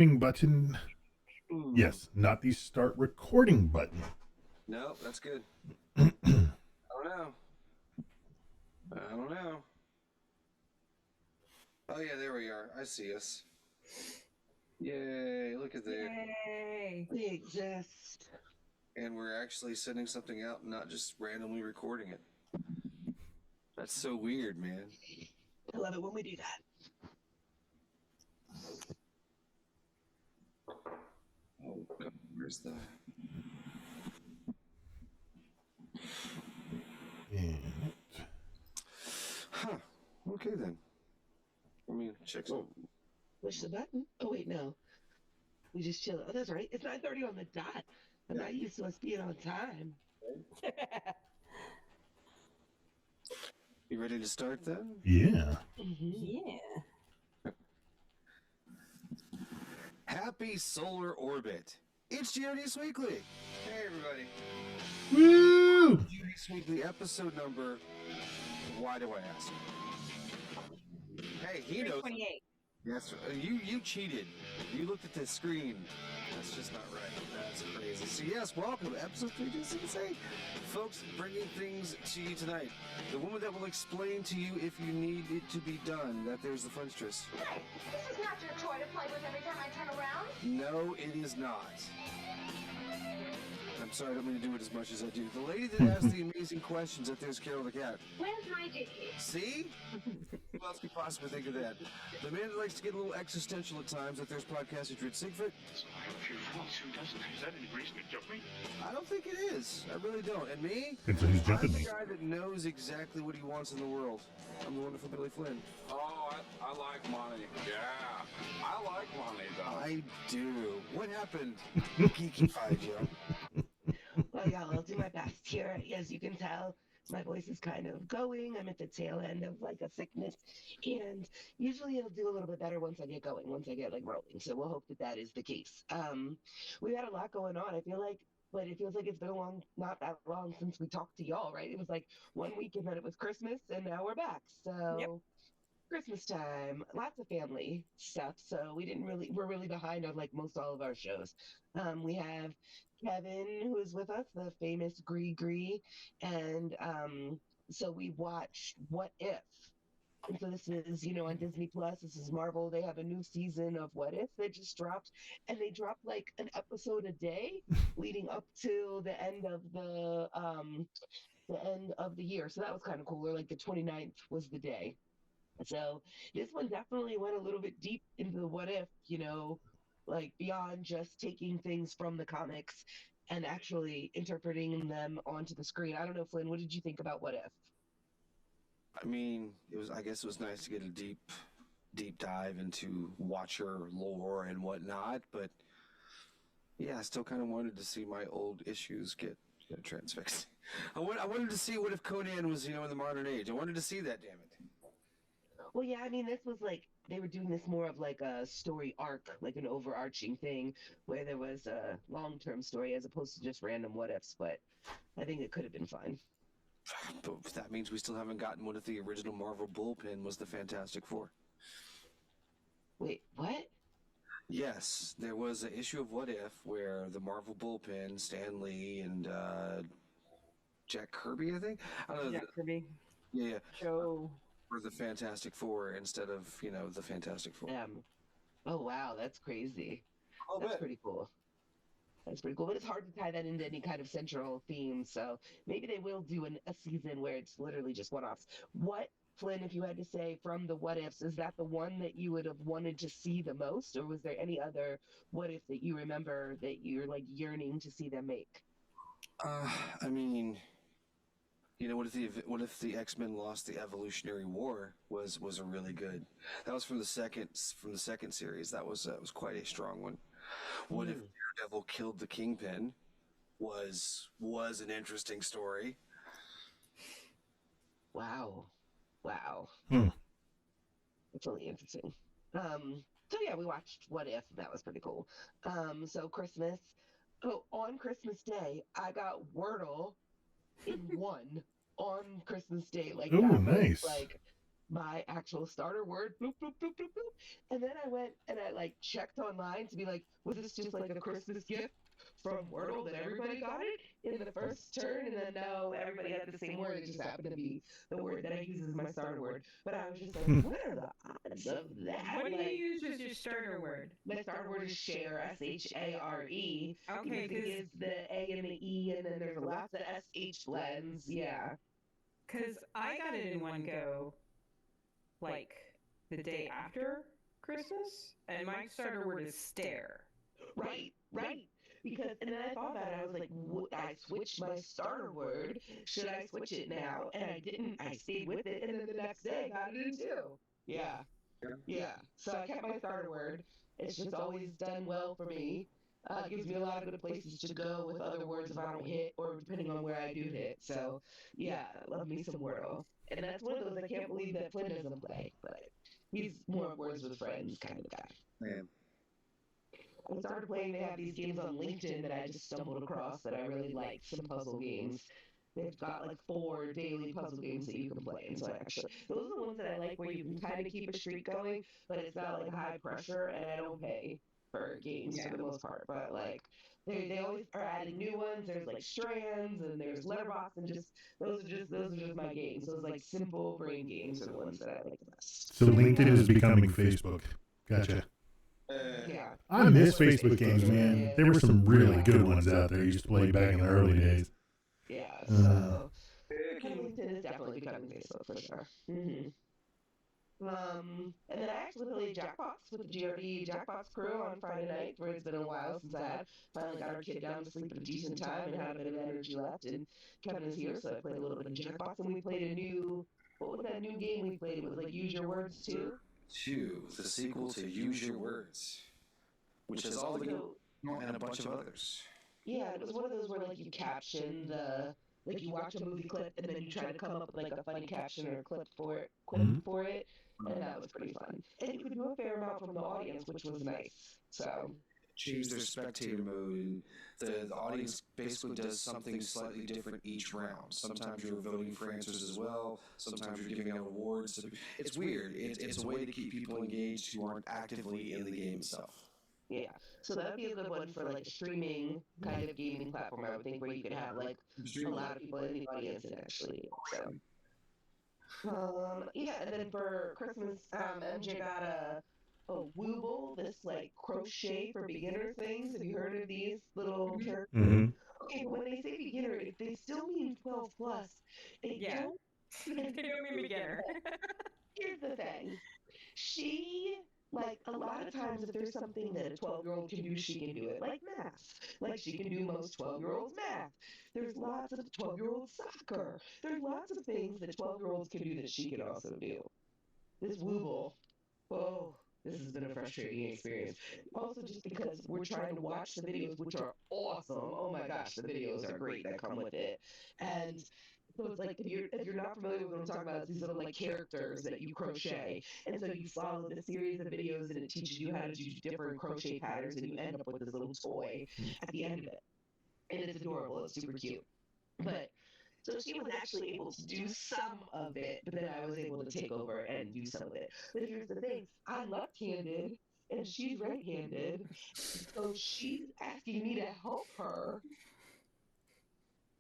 button. Ooh. Yes, not the start recording button. No, that's good. I don't know. I don't know. Oh yeah, there we are. I see us. Yay! Look at there. Yay! We exist. And we're actually sending something out, and not just randomly recording it. That's so weird, man. I love it when we do that. Oh, God, where's the? And Huh. Okay then. Let me check some. Push the button. Oh wait, no. We just chill. Oh, that's right. It's 9:30 on the dot. I'm not used to us being on time. You ready to start then? yeah. Yeah. Happy solar orbit. It's GRD Sweekly. Hey everybody. Woo! GRD Sweekly episode number. Why do I ask? Hey, he knows. 328. Yes, you cheated. You looked at the screen. That's just not right. That's crazy. So yes, welcome to episode 368. Folks, bringing things to you tonight. The woman that will explain to you if you need it to be done. That there's the Frenchtress. Hey, this is not your toy to play with every time I turn around. No, it is not. I'm sorry, I don't mean to do it as much as I do. The lady that asked the amazing questions, that there's Carol the Cat. Where's my duty? See? Who else could possibly think of that? The man that likes to get a little existential at times, that there's podcaster Drew Siegfried. So I have a few faults. Who doesn't? Is that any reason to jump me? I don't think it is. I really don't. And me? Depends on who's I'm jumping the me. guy that knows exactly what he wants in the world. I'm the wonderful Billy Flynn. Oh, I like money. Yeah, I like money, though. I do. What happened? Geekified you. Well, yeah, I'll do my best here. As you can tell, my voice is kind of going. I'm at the tail end of like a sickness, and usually it'll do a little bit better once I get going, once I get like rolling. So we'll hope that that is the case. We've had a lot going on. I feel like, but it feels like it's been not that long since we talked to y'all, right? It was like 1 week, and then it was Christmas, and now we're back. So. Yep. Christmas time, lots of family stuff. So we're really behind on like most all of our shows. We have Kevin, who is with us, the famous Gree, and so we watched What If. And so this is, on Disney Plus. This is Marvel. They have a new season of What If that just dropped, and they dropped like an episode a day leading up to the end of the year. So that was kind of cool. Or like the 29th was the day. So this one definitely went a little bit deep into the what if, like beyond just taking things from the comics and actually interpreting them onto the screen. I don't know, Flynn, what did you think about What If? I mean, I guess it was nice to get a deep dive into Watcher lore and whatnot, but yeah, I still kind of wanted to see my old issues get transfixed. I wanted to see what if Conan was, in the modern age. I wanted to see that, damn it. Well, yeah, I mean, this was like they were doing this more of like a story arc, like an overarching thing where there was a long-term story as opposed to just random what ifs. But I think it could have been fine. But that means we still haven't gotten what if the original Marvel bullpen was the Fantastic Four. Wait, what? Yes, there was an issue of What If where the Marvel bullpen, Stan Lee and Jack Kirby, I think. I don't know. Jack Kirby. Yeah. Show. Or the Fantastic Four instead of, the Fantastic Four. Oh, wow, that's crazy. Oh, That's pretty cool. That's pretty cool. But it's hard to tie that into any kind of central theme. So maybe they will do a season where it's literally just one-offs. What, Flynn, if you had to say from the what ifs, is that the one that you would have wanted to see the most? Or was there any other what if that you remember that you're like yearning to see them make? I mean, what if the X-Men lost the Evolutionary War was a really good. That was from the second series. That was quite a strong one. What if Daredevil killed the Kingpin was an interesting story. Wow. Hmm. That's really interesting. So yeah, we watched What If. That was pretty cool. So Christmas. Oh, on Christmas Day, I got Wordle in one on Christmas Day. Like Ooh, that was nice. like my actual starter word, bloop, bloop, bloop, bloop, bloop. And then I went and I like checked online to be like, was this just like a Christmas gift from Wordle that everybody got it in the first turn? And then no, everybody had the same word. It just happened to be the word that I use as my starter word. But I was just like, what are the odds of that? What do Like, you use as your starter word? my starter word is share, SHARE. Okay, Because it gives the A and the E, and then there's lots of SH blends. Yeah. because I got it in one go, like the day after Christmas, and my starter word is stare. Right, right. Because, and then I thought about it, I was like, I switched my starter word. Should I switch it now? And I didn't. I stayed with it, and then the next day I got it in two. Yeah, yeah. So I kept my starter word. It's just always done well for me. Gives me a lot of good places to go with other words if I don't hit, or depending on where I do hit. So, yeah, love me some Wordle. And that's one of those I can't believe that Flynn doesn't play, but he's more words with friends kind of guy. Man. I started playing. They have these games on LinkedIn that I just stumbled across that I really like. Some puzzle games. They've got like 4 daily puzzle games that you can play. And so I actually, those are the ones that I like where you can kind of keep a streak going, but it's not like high pressure, and I don't pay for games for the most part. But like, they always are adding new ones. There's like strands and there's letterbox, and just those are just my games. Those like simple brain games are the ones that I like the best. So LinkedIn is becoming Facebook. Gotcha. Yeah. I miss Facebook games, man. There were some really good ones out there I used to play back in the early days. Yeah, so LinkedIn is definitely becoming Facebook for sure. And then I actually played Jackbox with the GRD Jackbox crew on Friday night, where it's been a while since I had finally got our kid down to sleep at a decent time and had a bit of energy left. And Kevin is here, so I played a little bit of Jackbox, and we played a new. What was that new game we played? It was like Use Your Words 2. 2, the sequel to Use Your Words, which has all the and a bunch of others. Yeah, it was one of those where like you caption the like you watch a movie clip and then you try to come up with like a funny caption or clip for it, and that was pretty fun. And you could do a fair amount from the audience, which was nice. So Choose their spectator mode, and the audience basically does something slightly different each round. Sometimes you're voting for answers as well. Sometimes you're giving out awards. It's weird. It's a way to keep people engaged who aren't actively in the game itself. yeah, so that would be a good one for like a streaming kind of gaming platform. I would think where you could have like a lot of people in the audience and actually. So. Yeah, and then for Christmas, MJ got a Wooble, this like crochet for beginner things. Have you heard of these little characters? Mm-hmm. Okay, but when they say beginner, they still mean 12 plus. They Yeah. don't. They don't mean beginner. Here's the thing. She, like, a lot of times if there's something that a 12-year-old can do, she can do it. Like math. Like, she can do most 12-year-olds math. There's lots of 12-year-old soccer. There's lots of things that 12-year-olds can do that she can also do. This Wooble. Oh, this has been a frustrating experience. Also, just because we're trying to watch the videos, which are awesome. Oh my gosh, the videos are great that come with it. And so it's like if you're not familiar with what I'm talking about, it's these little like characters that you crochet, and so you follow the series of videos, and it teaches you how to do different crochet patterns, and you end up with this little toy at the end of it, and it's adorable. It's super cute, but. So she was actually able to do some of it, but then I was able to take over and do some of it. But here's the thing, I'm left-handed and she's right-handed, so she's asking me to help her,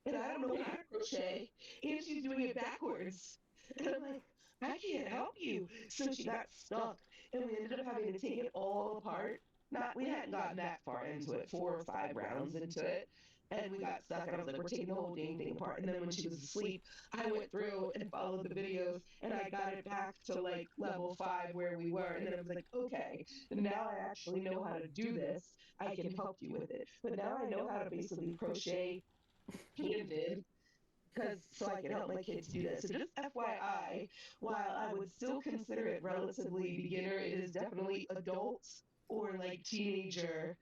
and I don't know how to crochet, and she's doing it backwards. And I'm like, I can't help you. So she got stuck, and we ended up having to take it all apart. Not, we hadn't gotten that far into it, 4 or 5 rounds into it. And we got stuck, and I was like, we're taking the whole dang thing apart. And then when she was asleep, I went through and followed the videos, and I got it back to like level 5 where we were. And then I was like, okay, now I actually know how to do this. I can help you with it. But now I know how to basically crochet handed because so I can help my kids do this. So just FYI, while I would still consider it relatively beginner, it is definitely adults or like teenager,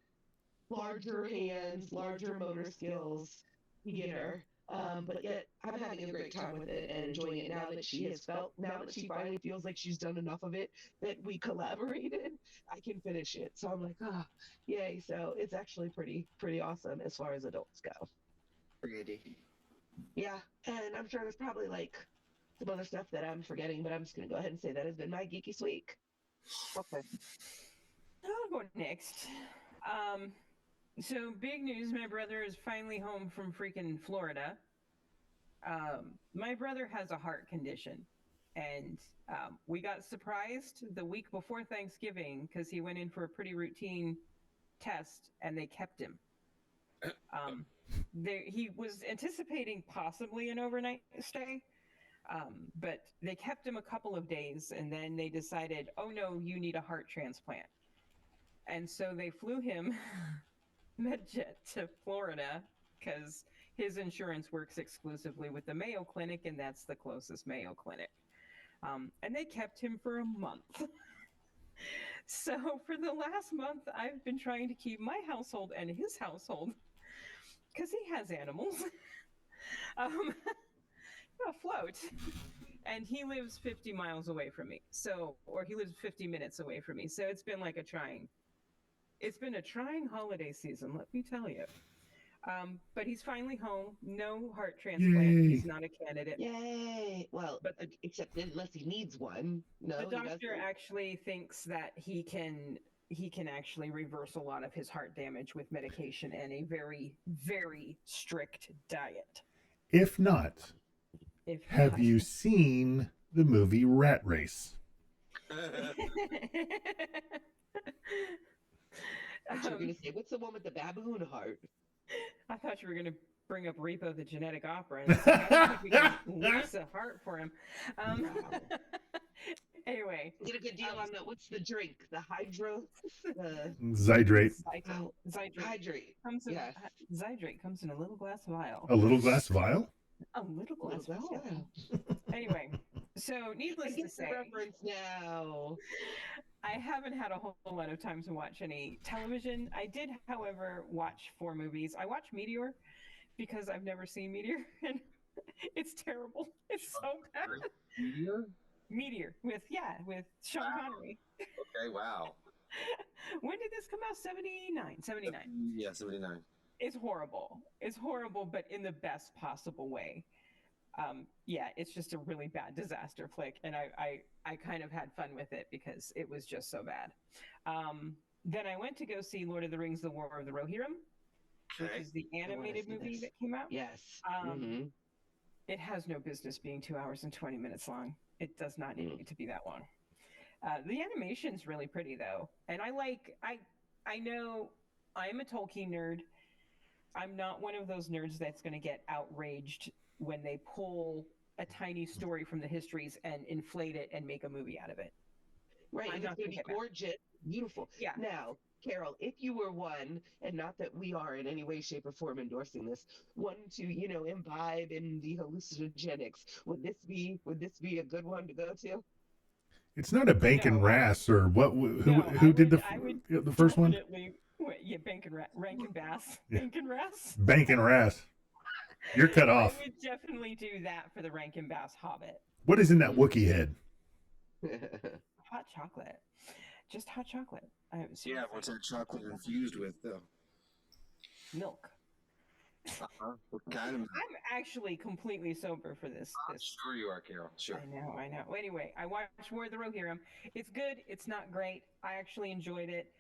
larger hands, larger motor skills, beginner. But yet I'm having a great time with it and enjoying it now that now that she finally feels like she's done enough of it that we collaborated, I can finish it. So I'm like, ah, yay. So it's actually pretty awesome as far as adults go. Pretty. Yeah, and I'm sure there's probably like some other stuff that I'm forgetting, but I'm just going to go ahead and say that has been my geeky week. Okay. I'll go next. Um, so big news, my brother is finally home from freaking Florida. My brother has a heart condition, and we got surprised the week before Thanksgiving because he went in for a pretty routine test, and they kept him. He was anticipating possibly an overnight stay, but they kept him a couple of days, and then they decided, oh no, you need a heart transplant. And so they flew him MedJet to Florida because his insurance works exclusively with the Mayo Clinic, and that's the closest Mayo Clinic. And they kept him for a month. So for the last month, I've been trying to keep my household and his household, because he has animals, afloat. And he lives 50 miles away from me. Or he lives 50 minutes away from me. So it's been a trying holiday season, let me tell you. But he's finally home. No heart transplant. Yay. He's not a candidate. Yay! Well, But except unless he needs one. No, the he doctor doesn't. actually thinks that he can actually reverse a lot of his heart damage with medication and a very, very strict diet. If not, have you seen the movie Rat Race? I thought you were going to say, what's the one with the baboon heart? I thought you were going to bring up Repo the Genetic Opera and say, I think we can lease a heart for him. Anyway. Get a good deal on what's the drink? The hydro? Zydrate. Hydrate. Zydrate comes in a little glass vial. A little glass vial? A little glass vial. Anyway, so needless to say, reference now. I haven't had a whole lot of time to watch any television. I did, however, watch 4 movies. I watched Meteor because I've never seen Meteor, and it's terrible. It's so bad. Meteor with Sean Connery. Okay, wow. When did this come out? 79. Yeah, 79. It's horrible. It's horrible, but in the best possible way. It's just a really bad disaster flick, and I kind of had fun with it because it was just so bad. Then I went to go see Lord of the Rings: The War of the Rohirrim, which is the animated movie that came out. Yes. It has no business being 2 hours and 20 minutes long. It does not need to be that long. The animation's really pretty though, and I know I'm a Tolkien nerd. I'm not one of those nerds that's going to get outraged when they pull a tiny story from the histories and inflate it and make a movie out of it. Right, it's going to be gorgeous, beautiful. Yeah. Now, Carol, if you were one, and not that we are in any way, shape, or form endorsing this, one to, imbibe in the hallucinogenics, would this be a good one to go to? It's not a Bankin' Rass or what? Who did the first one? Rankin Bass. Yeah. Bankin' Rass. Bankin' Rass. You're cut off. I would definitely do that for the Rankin Bass Hobbit. What is in that Wookiee head? Hot chocolate. Just hot chocolate. Yeah, what's that chocolate infused with, though? Milk. What kind of? I'm actually completely sober for this. Sure you are, Carol. Sure. I know. Anyway, I watched War of the Rohirrim. It's good. It's not great. I actually enjoyed it.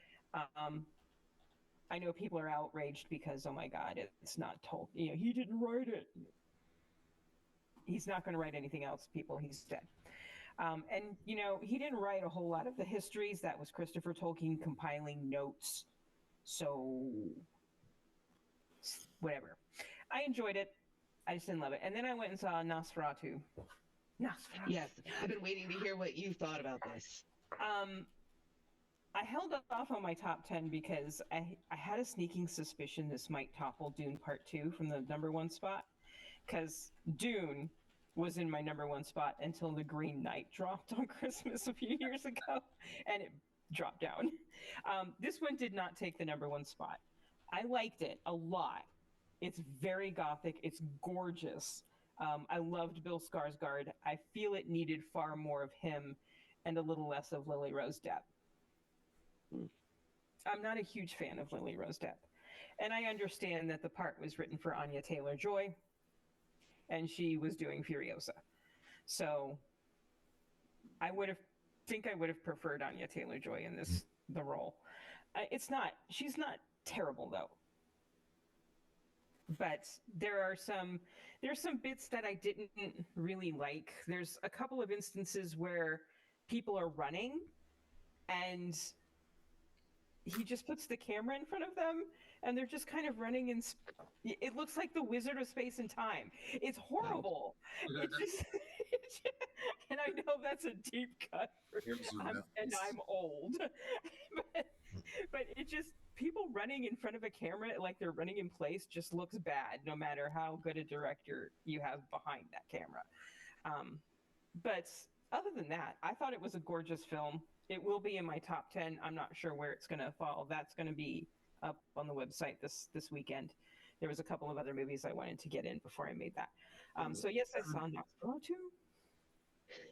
I know people are outraged because, oh my God, it's not told. He didn't write it. He's not going to write anything else, people. He's dead. And he didn't write a whole lot of the histories. That was Christopher Tolkien compiling notes. So, whatever. I enjoyed it. I just didn't love it. And then I went and saw Nosferatu. Yes, I've been waiting to hear what you thought about this. I held off on my top 10 because I had a sneaking suspicion this might topple Dune Part 2 from the #1 spot. Because Dune was in my #1 spot until The Green Knight dropped on Christmas a few years ago, and it dropped down. This one did not take the #1 spot. I liked it a lot. It's very gothic. It's gorgeous. I loved Bill Skarsgård. I feel it needed far more of him and a little less of Lily Rose Depp. I'm not a huge fan of Lily Rose Depp. And I understand that the part was written for Anya Taylor-Joy, and she was doing Furiosa. So I would have preferred Anya Taylor-Joy in the role. She's not terrible though. But there's some bits that I didn't really like. There's a couple of instances where people are running and he just puts the camera in front of them and they're just kind of running in it looks like the Wizard of Space and Time. It's horrible. It just and I know that's a deep cut and I'm old. but it just, people running in front of a camera like they're running in place just looks bad no matter how good a director you have behind that camera. But other than that, I thought it was a gorgeous film. It will be in my top 10. I'm not sure where it's going to fall. That's going to be up on the website this weekend. There was a couple of other movies I wanted to get in before I made that. So yes, I saw Nosferatu too.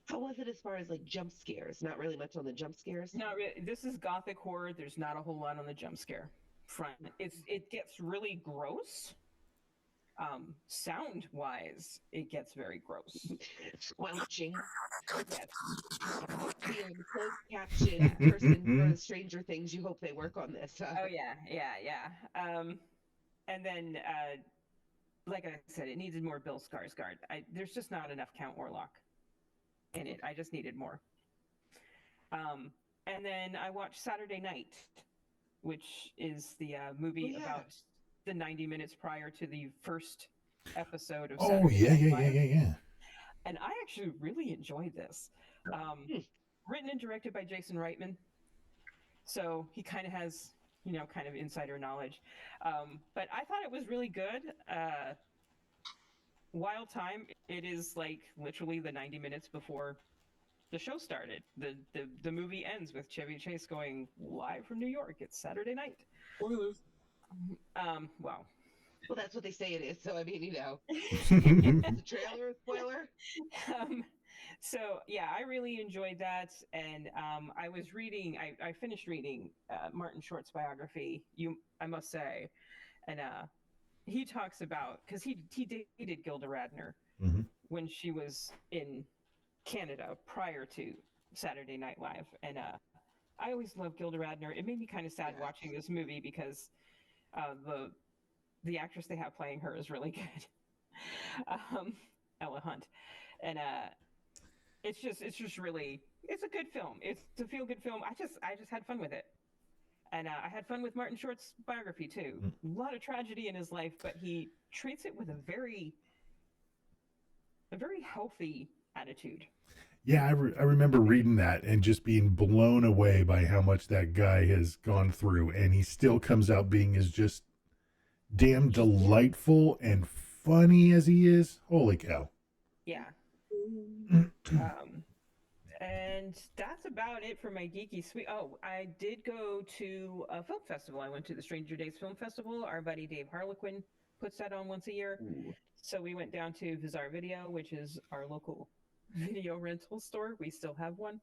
How was it as far as like jump scares? Not really much on the jump scares. Not really. This is gothic horror. There's not a whole lot on the jump scare front. It gets really gross. Sound wise, it gets very gross. Squelching. Yes. The closed caption person for Stranger Things. You hope they work on this. Oh yeah. And then, like I said, it needed more Bill Skarsgård. There's just not enough Count Orlok in it. I just needed more. And then I watched Saturday Night, which is the movie about the 90 minutes prior to the first episode of Saturday Night Live. Yeah. And I actually really enjoyed this. Written and directed by Jason Reitman. So he kind of has, kind of insider knowledge. But I thought it was really good. Wild Time, it is like literally the 90 minutes before the show started. The movie ends with Chevy Chase going live from New York. It's Saturday night. Spoilers. Well, that's what they say it is. So I mean, the trailer spoiler. So yeah, I really enjoyed that, and I was reading. I finished reading Martin Short's biography. I must say, and he talks about, because he dated Gilda Radner when she was in Canada prior to Saturday Night Live, and I always loved Gilda Radner. It made me kind of sad watching this movie because the actress they have playing her is really good, Ella Hunt, and it's just really, it's a good film. It's a feel good film. I just had fun with it. And I had fun with Martin Short's biography too. A lot of tragedy in his life, but he treats it with a very healthy attitude. Yeah, I remember reading that and just being blown away by how much that guy has gone through, and he still comes out being as just damn delightful and funny as he is. Holy cow. Yeah. And that's about it for my geeky sweet. Oh, I did go to a film festival. I went to the Stranger Days Film Festival. Our buddy Dave Harlequin puts that on once a year. Ooh. So we went down to Bizarre Video, which is our local video rental store. We still have one.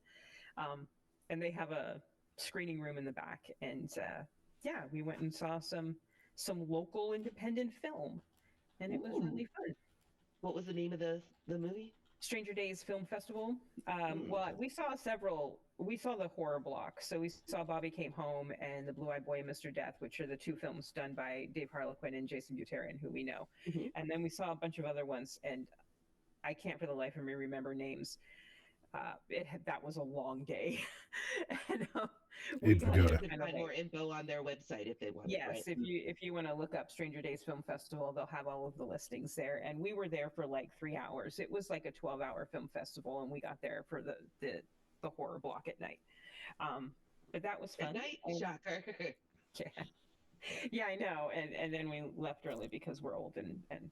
And they have a screening room in the back. And we went and saw some local independent film. And it was really fun. What was the name of the movie? Stranger Days Film Festival. Well, we saw several. We saw the horror block. So we saw Bobby Came Home and The Blue-Eyed Boy and Mr. Death, which are the two films done by Dave Harlequin and Jason Butarian, who we know. And then we saw a bunch of other ones, and I can't for the life of me remember names. That was a long day. And, we got to find more info on their website if they want. Yes, right? if you want to look up Stranger Days Film Festival, they'll have all of the listings there. And we were there for like 3 hours. It was like a 12-hour film festival, and we got there for the horror block at night. But that was fun. At night, shocker. Yeah, I know. And then we left early because we're old and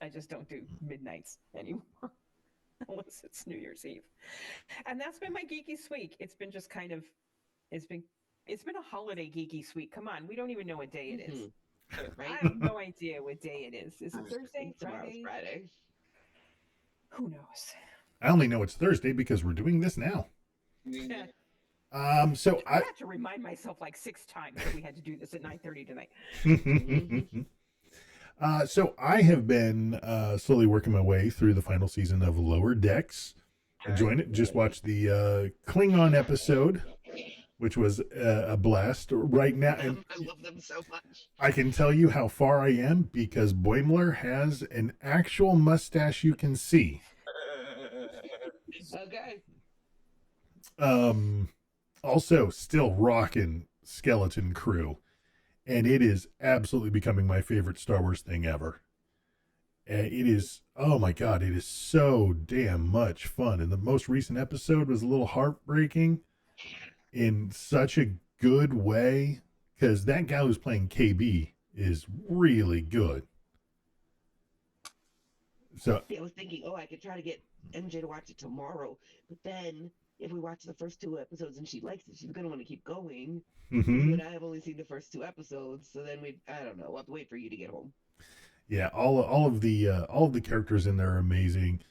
I just don't do midnights anymore. Unless it's New Year's Eve. And that's been my geeky week. It's been just kind of, it's been a holiday geeky week. Come on, we don't even know what day it is. Right? I have no idea what day it is. Is it Thursday? Friday? Who knows? I only know it's Thursday because we're doing this now. So I had to remind myself like 6 times that we had to do this at 9:30 tonight. So I have been slowly working my way through the final season of Lower Decks. Enjoying it. Just watched the Klingon episode, which was a blast. Right now, and I love them so much. I can tell you how far I am because Boimler has an actual mustache you can see. Okay. Also, still rocking Skeleton Crew, and it is absolutely becoming my favorite Star Wars thing ever. It is, oh my God, it is so damn much fun. And the most recent episode was a little heartbreaking in such a good way because that guy who's playing KB is really good. So, I was thinking, oh, I could try to get MJ to watch it tomorrow, but then if we watch the first 2 episodes and she likes it, she's gonna want to keep going. You and I have only seen the first 2 episodes, so then I don't know. We'll have to wait for you to get home. yeah, all of the characters in there are amazing.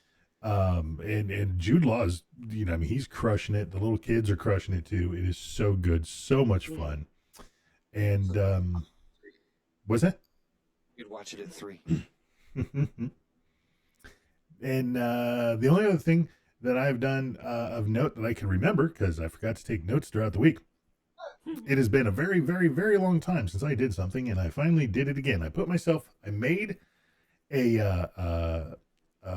And Jude Law's, I mean, he's crushing it. The little kids are crushing it too. It is so good, so much fun. And what's that? You'd watch it at 3. And the only other thing that I've done of note that I can remember, because I forgot to take notes throughout the week, it has been a very, very, very long time since I did something, and I finally did it again. I made a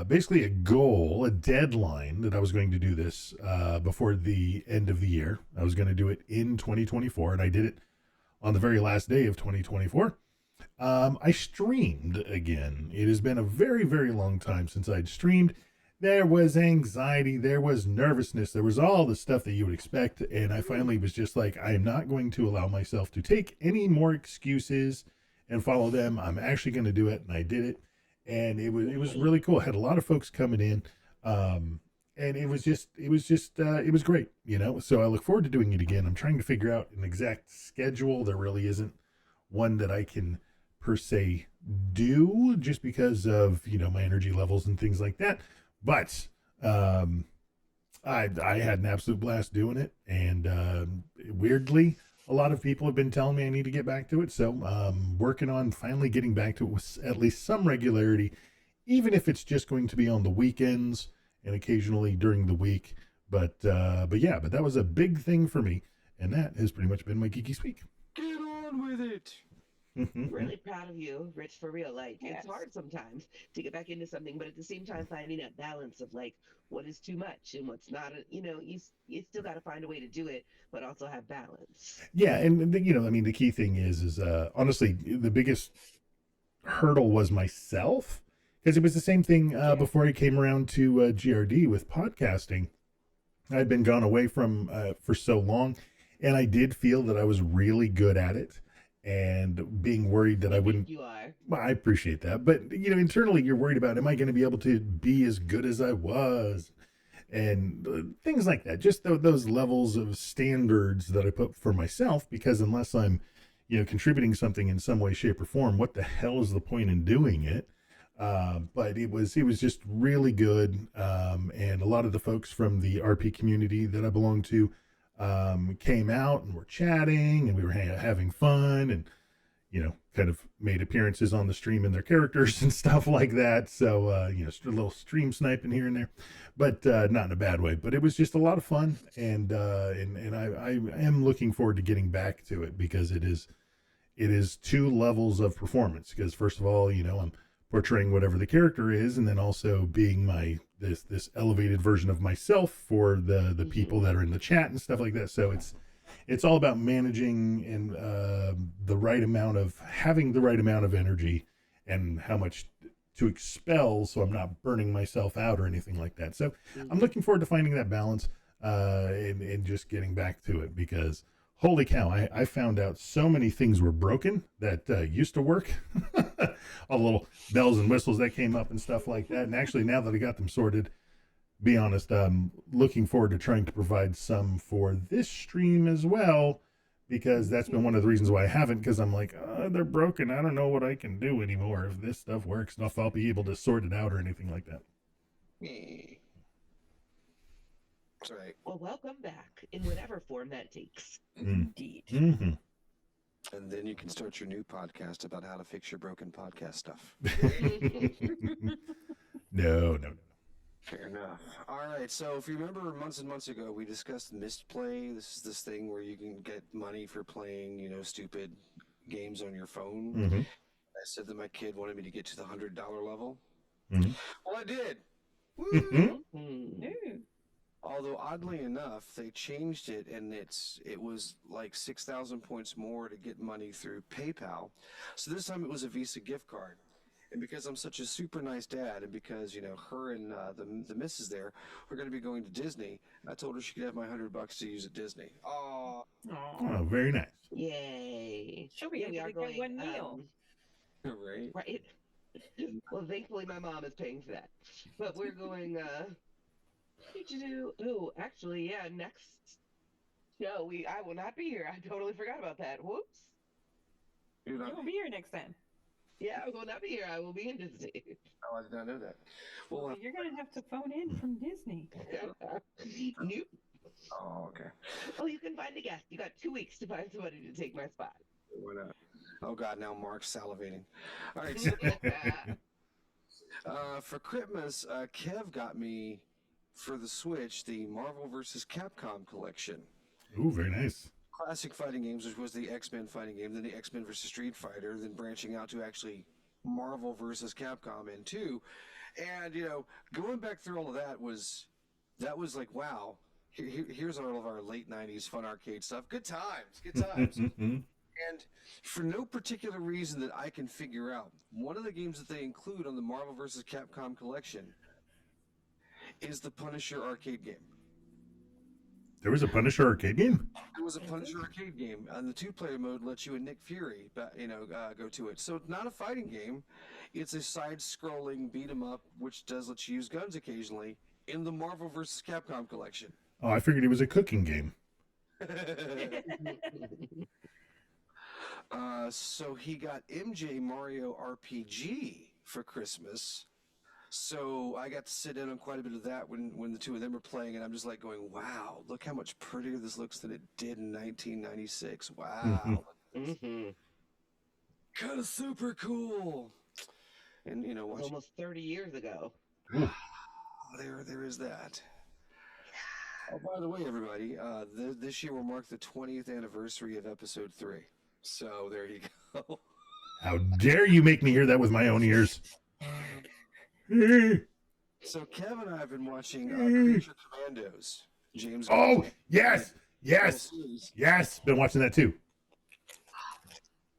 basically a goal, a deadline that I was going to do this before the end of the year. I was going to do it in 2024, and I did it on the very last day of 2024. I streamed again. It has been a very, very long time since I'd streamed. There was anxiety, there was nervousness, there was all the stuff that you would expect. And I finally was just like, I am not going to allow myself to take any more excuses and follow them. I'm actually going to do it. And I did it. And it was really cool. I had a lot of folks coming in. And it was great, So I look forward to doing it again. I'm trying to figure out an exact schedule. There really isn't one that I can per se do just because of my energy levels and things like that, but I had an absolute blast doing it, and weirdly a lot of people have been telling me I need to get back to it, so working on finally getting back to it with at least some regularity, even if it's just going to be on the weekends and occasionally during the week. But that was a big thing for me, and that has pretty much been my Geeky Speak. Get on with it. Really proud of you, Rich, for real. Like, Yes. It's hard sometimes to get back into something, but at the same time, finding that balance of like what is too much and what's not. You still got to find a way to do it, but also have balance. Yeah, and I mean, the key thing is honestly the biggest hurdle was myself, because it was the same thing before I came around to GRD with podcasting. I'd been gone away from for so long, and I did feel that I was really good at it. And being worried that I wouldn't. You are. Well, I appreciate that, but internally you're worried about, am I going to be able to be as good as I was, and things like that. Just those levels of standards that I put for myself, because unless I'm, contributing something in some way, shape, or form, what the hell is the point in doing it? But it was just really good, and a lot of the folks from the RP community that I belong to came out and were chatting, and we were having fun, and kind of made appearances on the stream in their characters and stuff like that. So a little stream sniping here and there, but not in a bad way. But it was just a lot of fun, and I am looking forward to getting back to it, because it is 2 levels of performance. Because first of all, I'm portraying whatever the character is, and then also being this elevated version of myself for the people that are in the chat and stuff like that. So it's all about managing and having the right amount of energy and how much to expel, so I'm not burning myself out or anything like that. So I'm looking forward to finding that balance and just getting back to it, because holy cow, I found out so many things were broken that used to work. All the little bells and whistles that came up and stuff like that. And actually, now that I got them sorted, be honest, I'm looking forward to trying to provide some for this stream as well, because that's been one of the reasons why I haven't, because I'm like, they're broken. I don't know what I can do anymore. If this stuff works, if I'll be able to sort it out or anything like that. That's right. Well, welcome back in whatever form that takes. Indeed. Mm-hmm. And then you can start your new podcast about how to fix your broken podcast stuff. No. Fair enough. All right. So if you remember months and months ago, we discussed misplay. This is this thing where you can get money for playing, stupid games on your phone. Mm-hmm. I said that my kid wanted me to get to the $100 level. Mm-hmm. Well, I did. Mm-hmm. Ooh. Although oddly enough, they changed it, and it was like 6,000 points more to get money through PayPal. So this time it was a Visa gift card. And because I'm such a super nice dad, and because her and the missus there were going to be going to Disney, I told her she could have my $100 to use at Disney. Oh, Oh, very nice. Yay! She'll be able to get one meal. right. Right. Well, thankfully my mom is paying for that. But we're going. What did you do? Oh, actually, yeah. Next show, I will not be here. I totally forgot about that. Whoops. You know, You will be here next time. Yeah, I will not be here. I will be in Disney. oh, I did not know that. Well, You're gonna have to phone in from Disney. Nope. oh, okay. Oh, you can find a guest. You got 2 weeks to find somebody to take my spot. Why not? Oh God, now Mark's salivating. All right. So, for Christmas, Kev got me for the Switch the Marvel vs. Capcom collection. Ooh, very nice. Classic fighting games, which was the X-Men fighting game, then the X-Men vs. Street Fighter, then branching out to actually Marvel vs. Capcom in 2. And, going back through all of that was like, wow, here's all of our late 90s fun arcade stuff. Good times, good times. And for no particular reason that I can figure out, one of the games that they include on the Marvel vs. Capcom collection is the Punisher arcade game. There was a Punisher arcade game? It was a Punisher arcade game, and the 2-player mode lets you and Nick Fury, go to it. So it's not a fighting game; it's a side-scrolling beat 'em up, which does let you use guns occasionally in the Marvel vs. Capcom collection. Oh, I figured it was a cooking game. So he got MJ Mario RPG for Christmas. So I got to sit in on quite a bit of that when the two of them were playing, and I'm just like going, wow, look how much prettier this looks than it did in 1996. Wow. Mm-hmm. Kind of super cool. And, It was almost 30 years ago. there is that. Oh, by the way, everybody, this year will mark the 20th anniversary of episode 3. So there you go. How dare you make me hear that with my own ears? So Kevin and I have been watching Creature Commandos. James. Oh, yes. Series. Been watching that too.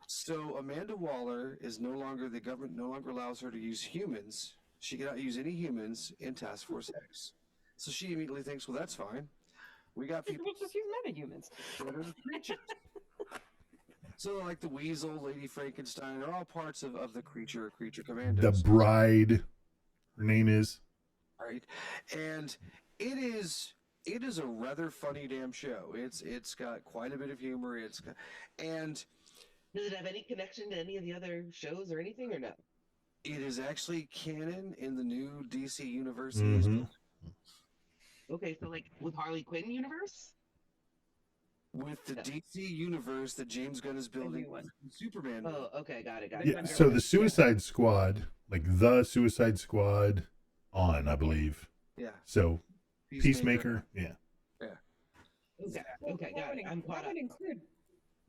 So Amanda Waller is the government no longer allows her to use humans. She cannot use any humans in Task Force X. So she immediately thinks, well, that's fine. We got people. We'll just use metahumans. That are the creatures. So like the Weasel, Lady Frankenstein, they're all parts of the Creature Commandos. The Bride, her name is. Right, and it is a rather funny damn show. It's got quite a bit of humor. And does it have any connection to any of the other shows or anything, or no? It is actually canon in the new DC universe. Mm-hmm. Okay, so like with Harley Quinn universe? With the DC universe that James Gunn is building, Superman. Oh, okay, got it. Yeah, so the Suicide Squad, like the Suicide Squad on, I believe. Yeah. So Peacemaker. Yeah. Okay, got it. I'm caught up.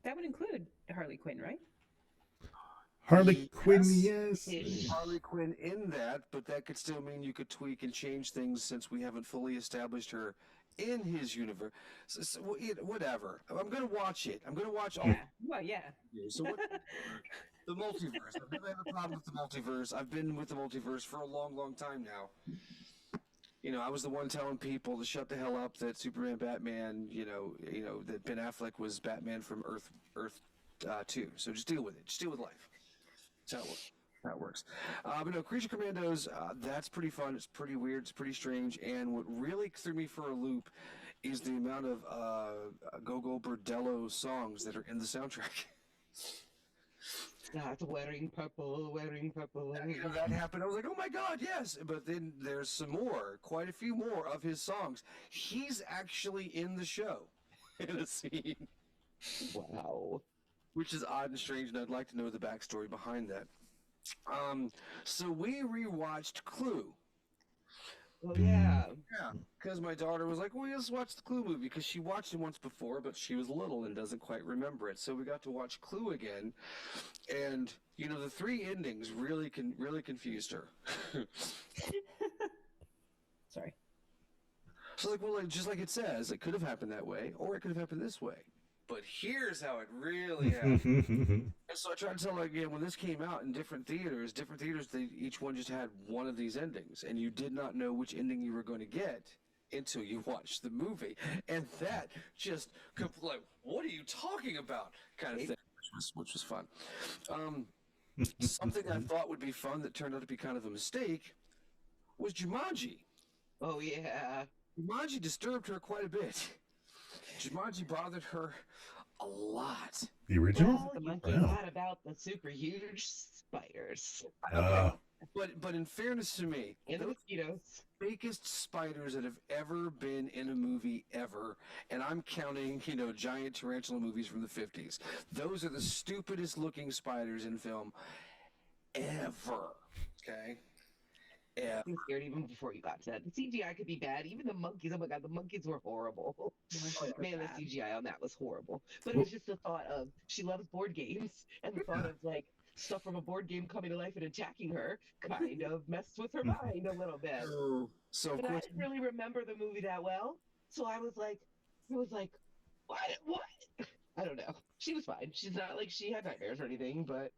That would include Harley Quinn, right? Harley Quinn, yes. Harley Quinn in that, but that could still mean you could tweak and change things since we haven't fully established her in his universe. So, whatever. I'm going to watch it. I'm going to watch all. Yeah. Well, yeah. So the multiverse. I've never had a problem with the multiverse. I've been with the multiverse for a long, long time now. I was the one telling people to shut the hell up that Superman, Batman, that Ben Affleck was Batman from Earth 2. So just deal with it. Just deal with life. That's how it works. But no, Creature Commandos, that's pretty fun. It's pretty weird. It's pretty strange. And what really threw me for a loop is the amount of Go-Go Bordello songs that are in the soundtrack. That's wearing purple. That happened. I was like, oh my God, yes. But then there's some more, quite a few more of his songs. He's actually in the show in a scene. Wow. which is odd and strange, and I'd like to know the backstory behind that. So we rewatched Clue. Oh yeah. Yeah, because my daughter was like, well, let's watch the Clue movie, because she watched it once before, but she was little and doesn't quite remember it. So we got to watch Clue again, and the three endings really confused her. Sorry. So just like it says, it could have happened that way, or it could have happened this way. But here's how it really happened. And so I tried to tell her, again, when this came out in different theaters, they each one just had one of these endings, and you did not know which ending you were going to get until you watched the movie. And that just, like, what are you talking about? Kind of thing, which was fun. Something I thought would be fun that turned out to be kind of a mistake was Jumanji. Oh yeah. Jumanji disturbed her quite a bit. Jumanji bothered her a lot. The original? Well, you Wow. forgot about the super huge spiders But in fairness to me, and the those mosquitoes. fakest spiders that have ever been in a movie ever, and I'm counting, giant tarantula movies from the 50s. Those are the stupidest looking spiders in film ever. Okay? Yeah. I was scared even before you got to that. The CGI could be bad. Even the monkeys. Oh my god, the monkeys were horrible. Man, the CGI on that was horrible. But it was just the thought of she loves board games, and the thought of like stuff from a board game coming to life and attacking her kind of messed with her mind a little bit. So of But I course, didn't really remember the movie that well, so I was like, what? I don't know. She was fine. She's not like she had nightmares or anything, but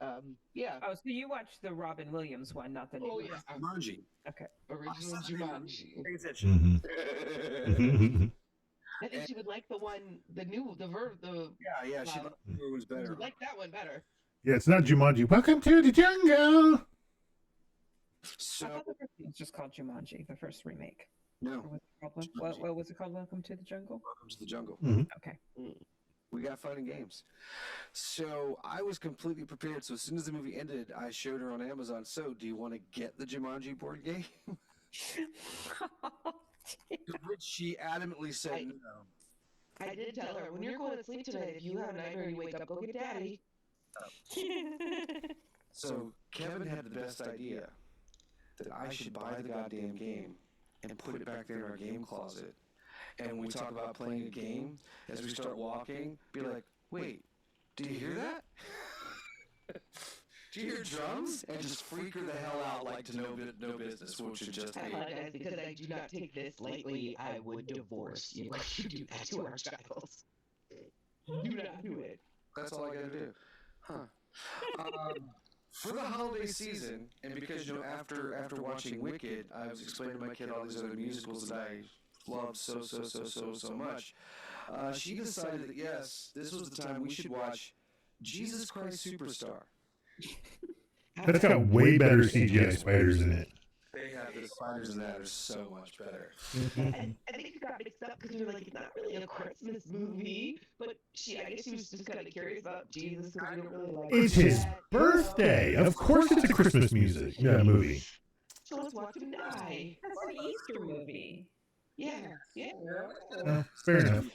yeah. Oh, so you watched the Robin Williams one, not the new Oh one. yeah. Jumanji. Okay. Original Jumanji. Pay attention. I think she would like the Yeah, she thought the newer was she better. would like that one better. Yeah, it's not Jumanji. Welcome to the jungle. I So, thought the first one was just called Jumanji, the first remake. no, Or was it called, what was it called? Welcome to the Jungle? welcome to the jungle. Okay. We got fun and games. So I was completely prepared. So as soon as the movie ended, I showed her on Amazon. So do you want to get the Jumanji board game? Which she adamantly said no. I did tell her when you're going to sleep tonight, if you have a nightmare and you wake up, go get daddy. So Kevin had the best idea that I should buy the goddamn game and put it back there in our game closet. And when we talk about playing a game, as we start walking, be like, wait, do you hear that? Do you hear drums? And just freak her the hell out like to no business, which should just I be. apologize because I do not take this lightly. I would divorce you if you do that to our child. Do not do it. That's all I gotta do. Huh. For the holiday season, and because, after watching Wicked, I was explaining to my kid all these other musicals that I loved so much. She decided that, yes, this was the time we should watch Jesus Christ Superstar. That's got way better CGI spiders in it. They have the spiders in that are so much better. And I think it got mixed up because we were like, it's not really a Christmas movie. But I guess she was just kind of curious about Jesus because we don't really like It's his that. birthday. Of course, it's a Christmas movie. So let's watch him die. That's an Easter movie. Yeah, yeah. Fair enough.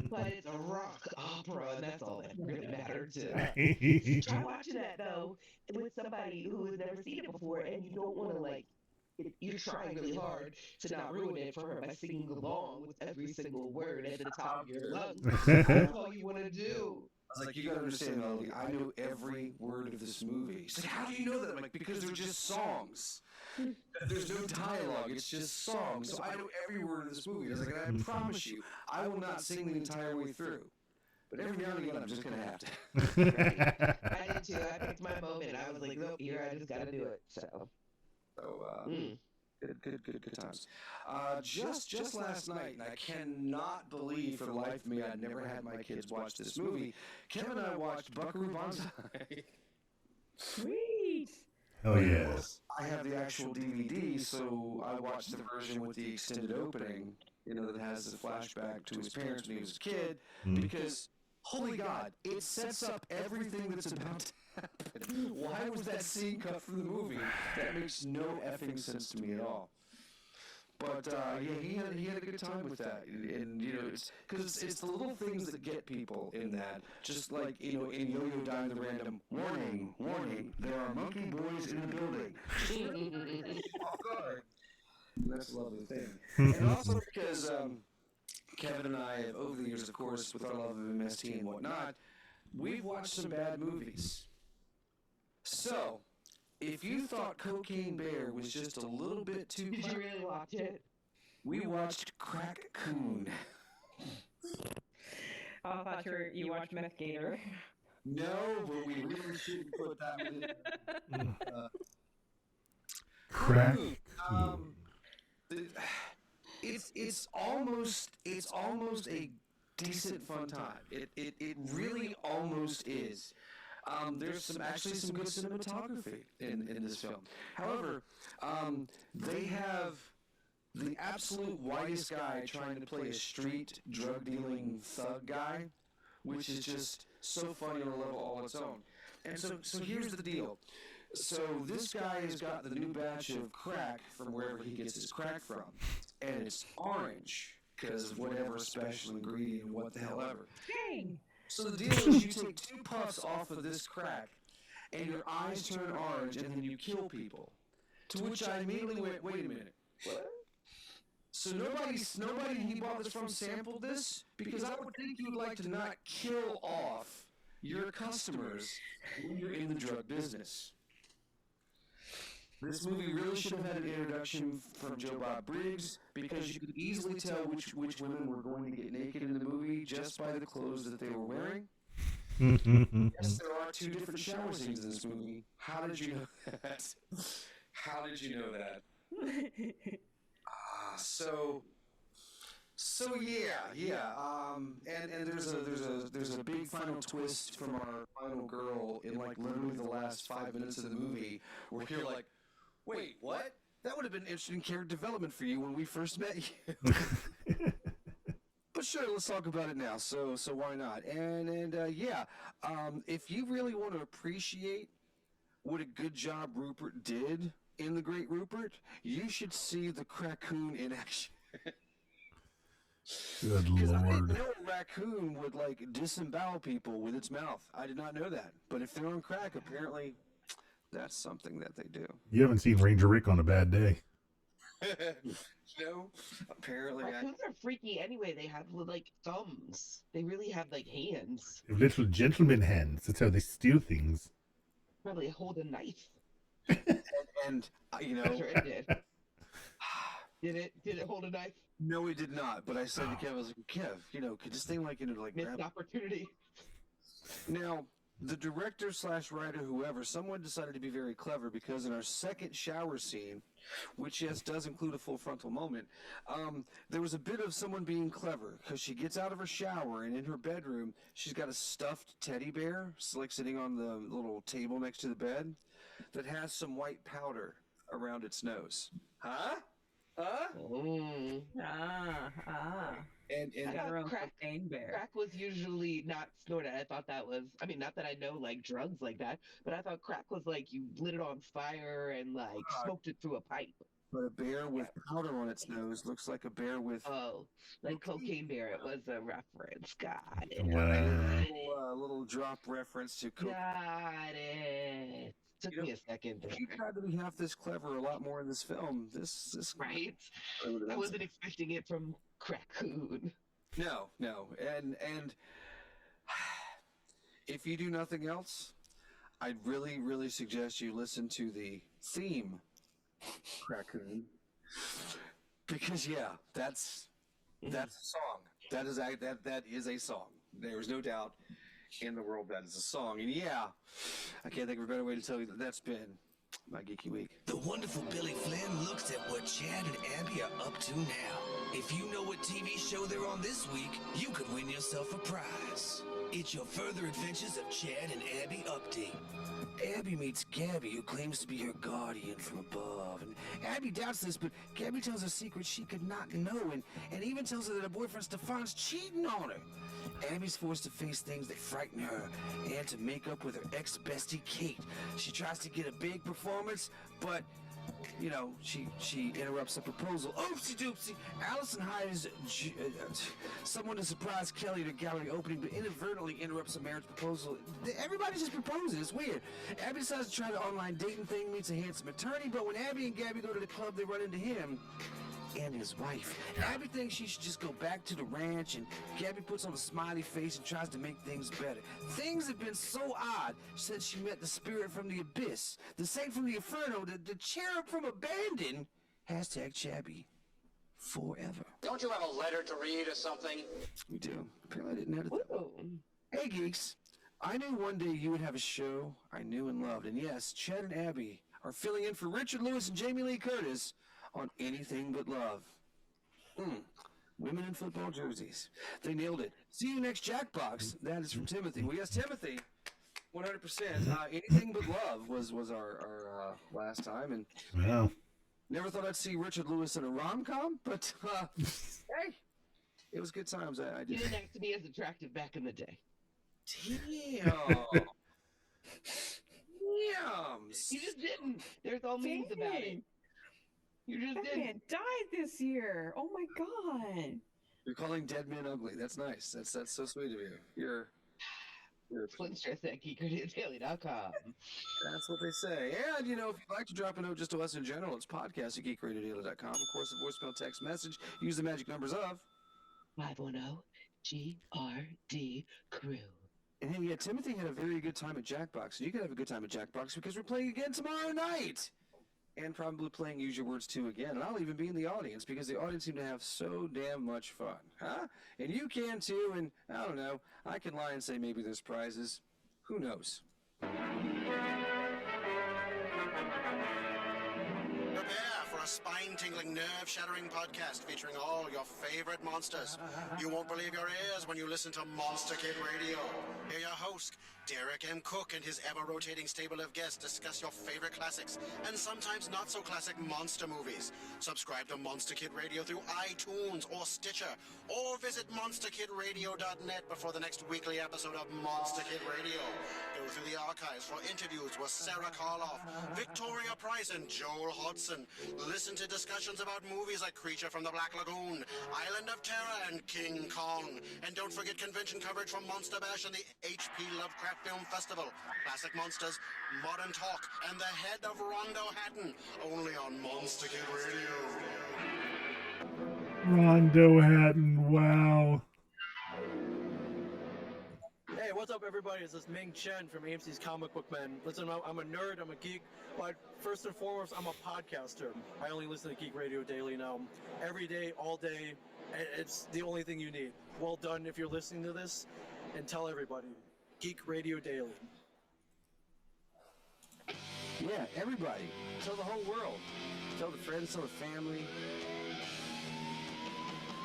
But it's a rock opera, and that's all that really mattered to. Try watching that though with somebody who has never seen it before, and you don't want to you're trying really hard to not ruin it for her by singing along with every single word at the top of your lungs. That's all you want to do. I was like, you gotta understand, Melody, I know every word of this movie. She's like, how do you know that? I'm like, because they're just songs. There's no dialogue, it's just songs. So I know every word of this movie. I was like, and I promise you, I will not sing the entire way through. But every now and again, I'm just gonna have to. I did too. I picked my moment. I was like, nope, here, I just gotta do it. So, Good times. Just last night, and I cannot believe for the life of me, I never had my kids watch this movie. Kevin and I watched Buckaroo Banzai. Sweet. Oh yes. I have the actual DVD, so I watched the version with the extended opening, that has the flashback to his parents when he was a kid, because, holy God, it sets up everything that's about to happen. Why was that scene cut from the movie? That makes no effing sense to me at all. But yeah, he had a good time with that, and you know, it's because it's the little things that get people in that. Just like in Yo-Yo Dine, the random warning, there are monkey boys in the building. Off guard. That's a lovely thing, and also because Kevin and I have, over the years, of course, with our love of MST and whatnot, we've watched some bad movies. So, if you thought Cocaine Bear was just a little bit too Did you really watch it? we watched Crack Coon. Oh, I thought you watched Meth Gator. No, but we really shouldn't put that one in. Crack. It's almost a decent fun time. It really almost is. There's actually some good cinematography in this film. However, they have the absolute whitest guy trying to play a street drug dealing thug guy, which is just so funny on a level all its own. And so here's the deal. So this guy has got the new batch of crack from wherever he gets his crack from, and it's orange because of whatever special ingredient, what the hell ever. Dang. So the deal is you take 2 puffs off of this crack, and your eyes turn orange, and then you kill people. To which I immediately went, wait a minute, what? So nobody he bought this from sampled this? Because I would think you would like to not kill off your customers when you're in the drug business. This movie really should have had an introduction from Joe Bob Briggs, because you could easily tell which women were going to get naked in the movie just by the clothes that they were wearing. Yes, there are 2 different shower scenes in this movie. How did you know that? How did you know that? So yeah. And there's a big final twist from our final girl in like literally the last 5 minutes of the movie, where you're like, wait, what? That would have been interesting character development for you when we first met you. But sure, let's talk about it now. So why not? And if you really want to appreciate what a good job Rupert did in The Great Rupert, you should see the Raccoon in action. Good Because I Lord. didn't know a raccoon would like disembowel people with its mouth. I did not know that. But if they're on crack, apparently that's something that they do. You haven't seen Ranger Rick on a bad day. No, apparently. Raccoons are freaky anyway. They have like thumbs. They really have like hands. They have little gentleman hands. That's how they steal things. Probably hold a knife. And you know, I'm sure it did. Did it hold a knife? no, it did not. But I said to Kev, I was like, Kev, you know, could this thing like like Missed grab? opportunity. Now, the director / writer, whoever, someone decided to be very clever, because in our second shower scene, which yes does include a full frontal moment, there was a bit of someone being clever, because she gets out of her shower and in her bedroom she's got a stuffed teddy bear, like sitting on the little table next to the bed, that has some white powder around its nose. Huh? Mm. And I got her own crack- cocaine bear. Crack was usually not snorted. I thought that was, I mean, not that I know like drugs like that, but I thought crack was like you lit it on fire and like smoked it through a pipe. but a bear with powder on its nose looks like a bear with Oh, like Cocaine Bear. It was a reference. Got it. Wow. little drop reference to coke. Got it. Took me a second. If you tried to be half this clever a lot more in this film, this Right? I wasn't expecting it from Raccoon. No, and if you do nothing else, I'd really suggest you listen to the theme, Raccoon, because yeah, that's a song. That is a song. There is no doubt in the world that is a song, and yeah, I can't think of a better way to tell you that that's been my geeky week. The wonderful Billy Flynn looks at what Chad and Abby are up to now. If you know what TV show they're on this week, you could win yourself a prize. It's your further adventures of Chad and Abby update. Abby meets Gabby, who claims to be her guardian from above. And Abby doubts this, but Gabby tells her secrets she could not know, and even tells her that her boyfriend Stefan's cheating on her. Abby's forced to face things that frighten her, and to make up with her ex-bestie Kate. She tries to get a big performance, but you know, she interrupts a proposal. Oopsie doopsie. Allison hires someone to surprise Kelly at a gallery opening, but inadvertently interrupts a marriage proposal. Everybody just proposes. It's weird. Abby decides to try the online dating thing, meets a handsome attorney, but when Abby and Gabby go to the club, they run into him and his wife. Abby thinks she should just go back to the ranch, and Gabby puts on a smiley face and tries to make things better. Things have been so odd since she met the spirit from the abyss, the saint from the inferno, the cherub from abandon. Hashtag Chabby forever. Don't you have a letter to read or something? We do. Apparently I didn't edit that. Whoa. Hey, geeks. I knew one day you would have a show I knew and loved. And yes, Chad and Abby are filling in for Richard Lewis and Jamie Lee Curtis on Anything But Love. Women in football jerseys. They nailed it. See you next Jackbox. That is from Timothy. Well, yes, Timothy, 100%. Anything But Love was our last time. And Wow. never thought I'd see Richard Lewis in a rom-com, but hey, it was good times. I You did. didn't have to be as attractive back in the day. Damn. Damn. You just didn't. There's all memes about it. Dang. You just That didn't. man died this year. Oh my god. You're calling dead men ugly. That's nice. That's so sweet of you. You're Flint stress at geekradiodaily.com. That's what they say. And, you know, if you'd like to drop a note just to us in general, it's podcast at geekradiodaily.com. Of course, the voicemail text message. Use the magic numbers of 510 GRD Crew. And hey, yeah, Timothy had a very good time at Jackbox. And you can have a good time at Jackbox because we're playing again tomorrow night. And probably playing Use Your Words 2 again. And I'll even be in the audience because the audience seem to have so damn much fun. Huh? And you can too. And I don't know. I can lie and say maybe there's prizes. Who knows? Prepare for a spine-tingling, nerve-shattering podcast featuring all your favorite monsters. You won't believe your ears when you listen to Monster Kid Radio. Hear your host, Derek M. Cook, and his ever-rotating stable of guests discuss your favorite classics and sometimes not-so-classic monster movies. Subscribe to Monster Kid Radio through iTunes or Stitcher, or visit monsterkidradio.net before the next weekly episode of Monster Kid Radio. Go through the archives for interviews with Sarah Karloff, Victoria Price, and Joel Hodgson. Listen to discussions about movies like Creature from the Black Lagoon, Island of Terror, and King Kong. And don't forget convention coverage from Monster Bash and the H.P. Lovecraft Film Festival, Classic Monsters, Modern Talk, and the head of Rondo Hatton, only on Monster Kid Radio. Rondo Hatton, wow. Hey, what's up, everybody? This is Ming Chen from AMC's Comic Book Men. Listen, I'm a nerd, I'm a geek, but first and foremost, I'm a podcaster. I only listen to Geek Radio Daily now. Every day, all day, it's the only thing you need. Well done if you're listening to this, and tell everybody. Geek Radio Daily. Yeah, everybody. Tell the whole world. Tell the friends, tell the family.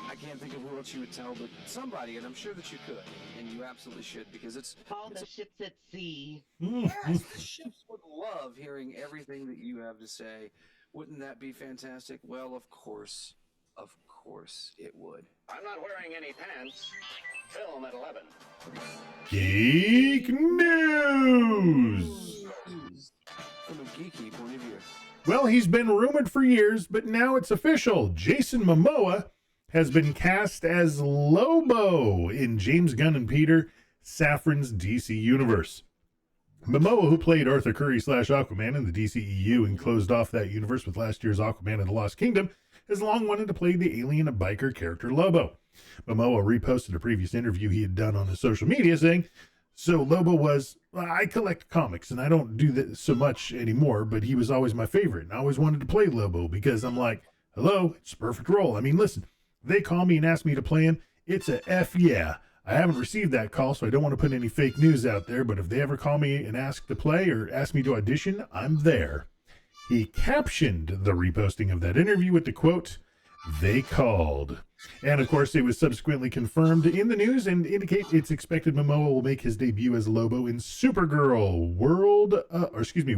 I can't think of who else you would tell, but somebody, and I'm sure that you could, and you absolutely should, because it's All the ships at sea. yes, the ships would love hearing everything that you have to say. Wouldn't that be fantastic? Well, of course it would. I'm not wearing any pants. Film at 11. Geek News! From a geeky point of view. Well, he's been rumored for years, but now it's official. Jason Momoa has been cast as Lobo in James Gunn and Peter Safran's DC Universe. Momoa, who played Arthur Curry / Aquaman in the DCEU and closed off that universe with last year's Aquaman and the Lost Kingdom, has long wanted to play the alien biker character Lobo. Momoa reposted a previous interview he had done on his social media saying, so Lobo was, I collect comics and I don't do that so much anymore, but he was always my favorite. And I always wanted to play Lobo because I'm like, hello, it's a perfect role. I mean, listen, they call me and ask me to play him. It's a F yeah. I haven't received that call, so I don't want to put any fake news out there, but if they ever call me and ask to play or ask me to audition, I'm there. He captioned the reposting of that interview with the quote, they called. And of course, it was subsequently confirmed in the news and indicate it's expected Momoa will make his debut as Lobo in Supergirl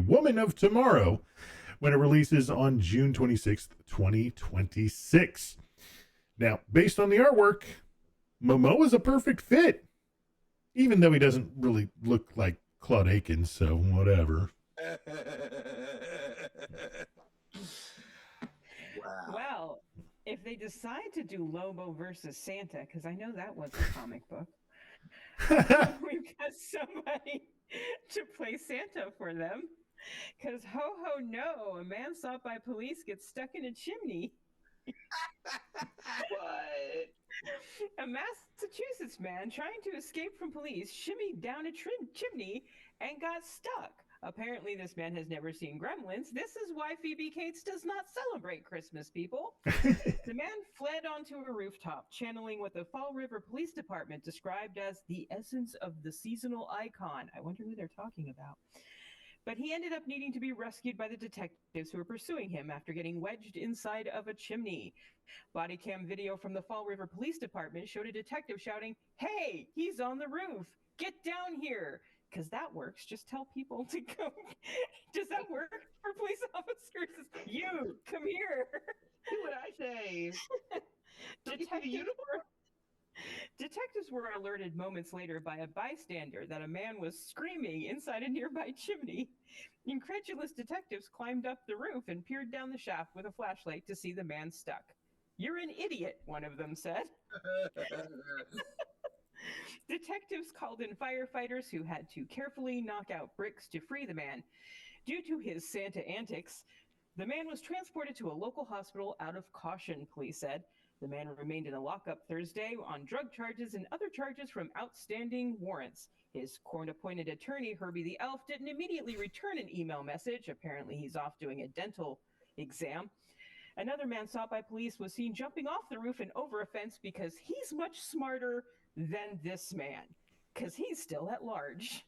Woman of Tomorrow when it releases on June 26th, 2026. Now, based on the artwork, Momoa's a perfect fit, even though he doesn't really look like Claude Akins, so whatever. Wow. Well, if they decide to do Lobo versus Santa, because I know that was a comic book, we've got somebody to play Santa for them. Because ho ho no, a man sought by police gets stuck in a chimney. What? A Massachusetts man trying to escape from police shimmied down a chimney and got stuck. Apparently, this man has never seen Gremlins. This is why Phoebe Cates does not celebrate Christmas, people. The man fled onto a rooftop, channeling what the Fall River Police Department described as the essence of the seasonal icon. I wonder who they're talking about. But he ended up needing to be rescued by the detectives who were pursuing him after getting wedged inside of a chimney. Body cam video from the Fall River Police Department showed a detective shouting, "Hey, he's on the roof! Get down here!" Because that works. Just tell people to go. Does that work for police officers? You, come here. Do what I say. Detectives were alerted moments later by a bystander that a man was screaming inside a nearby chimney. Incredulous detectives climbed up the roof and peered down the shaft with a flashlight to see the man stuck. "You're an idiot," one of them said. Detectives called in firefighters who had to carefully knock out bricks to free the man. Due to his Santa antics, the man was transported to a local hospital out of caution, police said. The man remained in a lockup Thursday on drug charges and other charges from outstanding warrants. His court-appointed attorney, Herbie the Elf, didn't immediately return an email message. Apparently, he's off doing a dental exam. Another man sought by police was seen jumping off the roof and over a fence because he's much smarter than this man, because he's still at large.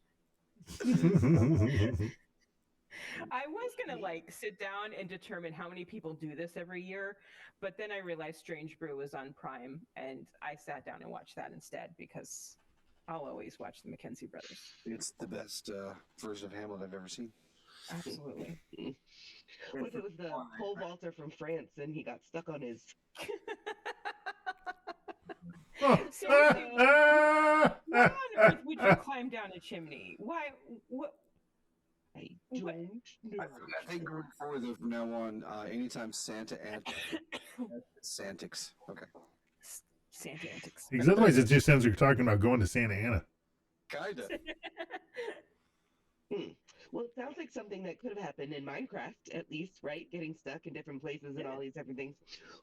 I was gonna sit down and determine how many people do this every year, but then I realized Strange Brew was on Prime, and I sat down and watched that instead because I'll always watch the Mackenzie brothers. It's the best version of Hamlet I've ever seen. Absolutely. What if it was the pole vaulter from France and he got stuck on his... Seriously, why on earth would you climb down a chimney? Why? What? I don't know. I think going forward though, from now on, anytime Santa Santix. Okay. Santa antics. Because otherwise it just sounds like you're talking about going to Santa Ana. Kinda. Well, it sounds like something that could have happened in Minecraft, at least, right? Getting stuck in different places and all these different things.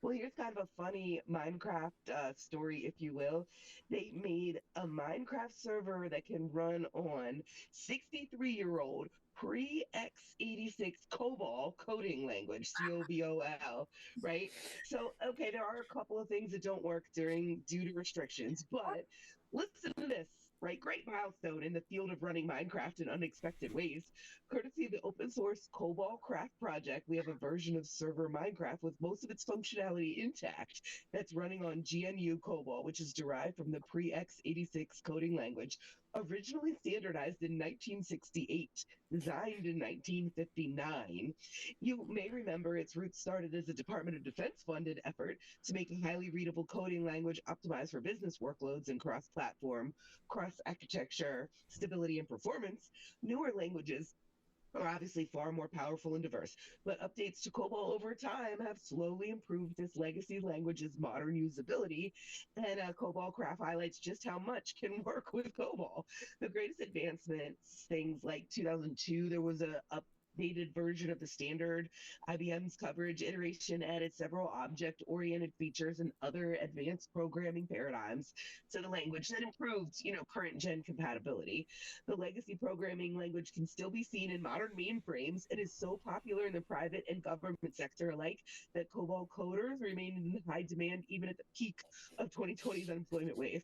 Well, here's kind of a funny Minecraft story, if you will. They made a Minecraft server that can run on 63-year-old pre-x86 COBOL coding language, COBOL, right? So, okay, there are a couple of things that don't work due to restrictions, but listen to this. Right, great milestone in the field of running Minecraft in unexpected ways. Courtesy of the open source COBOL Craft project, we have a version of server Minecraft with most of its functionality intact that's running on GNU COBOL, which is derived from the pre-x86 coding language, originally standardized in 1968, designed in 1959. You may remember its roots started as a Department of Defense funded effort to make a highly readable coding language optimized for business workloads and cross-platform, cross-architecture, stability, and performance. Newer languages are obviously far more powerful and diverse, but updates to COBOL over time have slowly improved this legacy language's modern usability, and COBOL Craft highlights just how much can work with COBOL. The greatest advancements, things like 2002, there was a updated version of the standard. IBM's coverage iteration added several object-oriented features and other advanced programming paradigms to the language that improved, current gen compatibility. The legacy programming language can still be seen in modern mainframes and is so popular in the private and government sector alike that COBOL coders remain in high demand even at the peak of 2020's unemployment wave.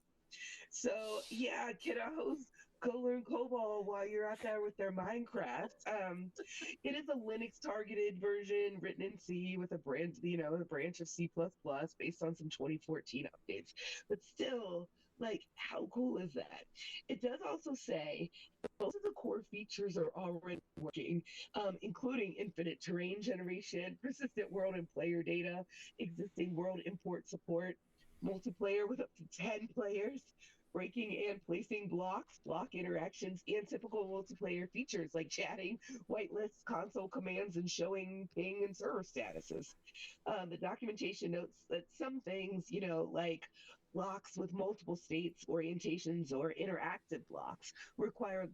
So yeah, kiddos, go learn COBOL while you're out there with their Minecraft. It is a Linux targeted version written in C with a branch of C++ based on some 2014 updates. But still, how cool is that? It does also say most of the core features are already working, including infinite terrain generation, persistent world and player data, existing world import support, multiplayer with up to 10 players, breaking and placing blocks, block interactions, and typical multiplayer features like chatting, whitelists, console commands, and showing ping and server statuses. The documentation notes that some things, like blocks with multiple states, orientations, or interactive blocks require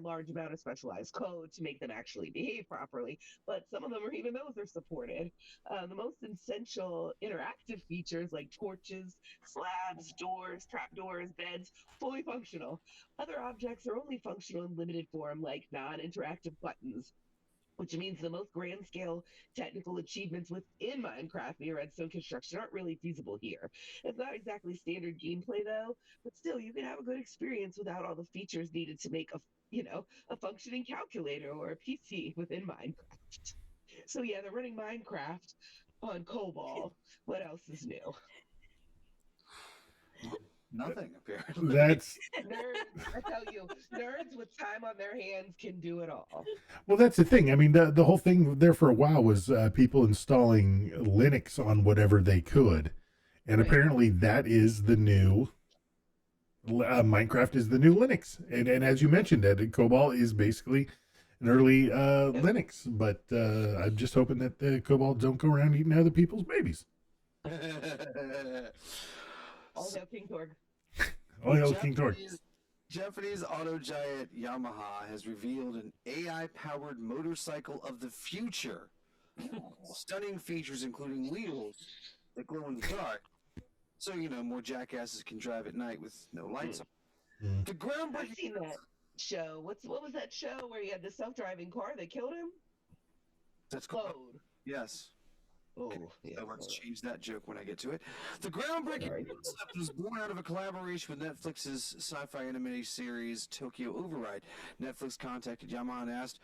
large amount of specialized code to make them actually behave properly. But some of them, or even those, are supported. The most essential interactive features like torches, slabs, doors, trapdoors, beds, fully functional. Other objects are only functional in limited form, like non-interactive buttons, which means the most grand scale technical achievements within Minecraft via redstone construction aren't really feasible here. It's not exactly standard gameplay though, but still you can have a good experience without all the features needed to make a functioning calculator or a PC within Minecraft. So yeah, they're running Minecraft on COBOL. What else is new? Nothing, apparently. That's Nerds, I tell you, nerds with time on their hands can do it all. well, that's the thing. I mean, the whole thing there for a while was people installing Linux on whatever they could, and Right. apparently that is the new Minecraft is the new Linux. And as you mentioned, that COBOL is basically an early Linux. But I'm just hoping that the COBOL don't go around eating other people's babies. All hail King Torg. Oh, hell, King Torg. Japanese auto giant Yamaha has revealed an AI-powered motorcycle of the future. Stunning features including wheels that glow in the dark, so more jackasses can drive at night with no lights on. The I've groundbreaking. seen that show. What was that show where he had the self-driving car that killed him? That's called. Code. Yes. Oh, Yeah, let's change that joke when I get to it. The groundbreaking concept was born out of a collaboration with Netflix's sci-fi animated series Tokyo Override. Netflix contacted Yamaha and asked,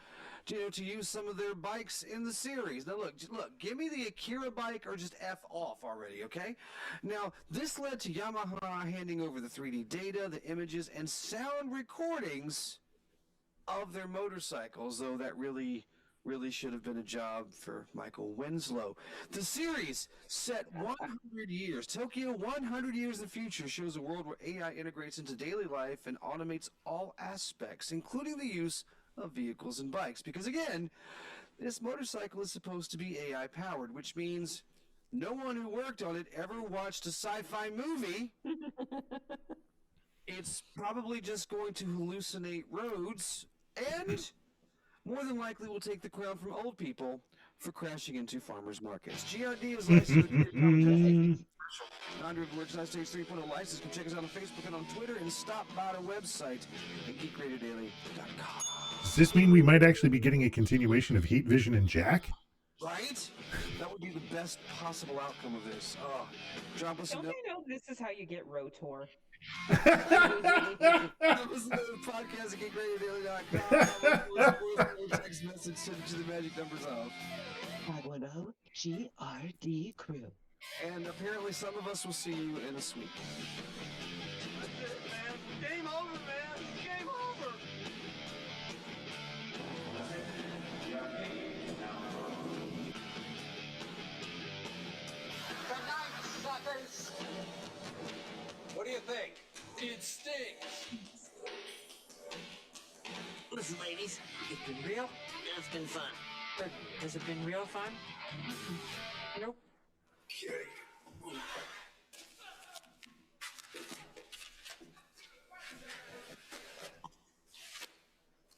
to use some of their bikes in the series. Now look, give me the Akira bike or just F off already, okay? Now, this led to Yamaha handing over the 3D data, the images, and sound recordings of their motorcycles, though that really should have been a job for Michael Winslow. The series, set 100 years, Tokyo 100 years in the future, shows a world where AI integrates into daily life and automates all aspects, including the use of vehicles and bikes. Because again, this motorcycle is supposed to be AI powered, which means no one who worked on it ever watched a sci-fi movie. It's probably just going to hallucinate roads and more than likely will take the crown from old people for crashing into farmers markets. GRD is licensed with Andre Merchandise Stage 3.0 license. You can check us out on Facebook and on Twitter and stop by our website at geekradiodaily.com. Does this mean we might actually be getting a continuation of Heat Vision and Jack? Right? That would be the best possible outcome of this. Oh, drop us a Don't note. they know this is how you get Rotor? Drop us a note podcast at geekradiodaily.com. Text message sent to the magic numbers of 510 GRD crew. And apparently some of us will see you in a week. That's it, man. Game over, man. Game over. Good night, suckers. What do you think? It stinks. Listen, ladies, it's been real, and it's been fun. But has it been real fun? Nope. Okay.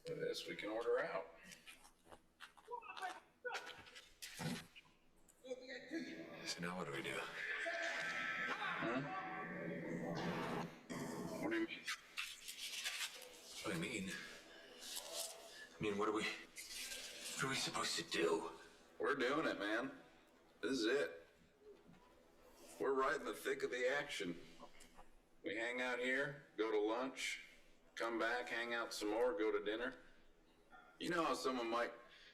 This we can order out. So now what do we do? Huh? What do you mean? What do you mean? I mean, what are we supposed to do? We're doing it, man. This is it. We're right in the thick of the action. We hang out here, go to lunch, come back, hang out some more, go to dinner. You know how someone might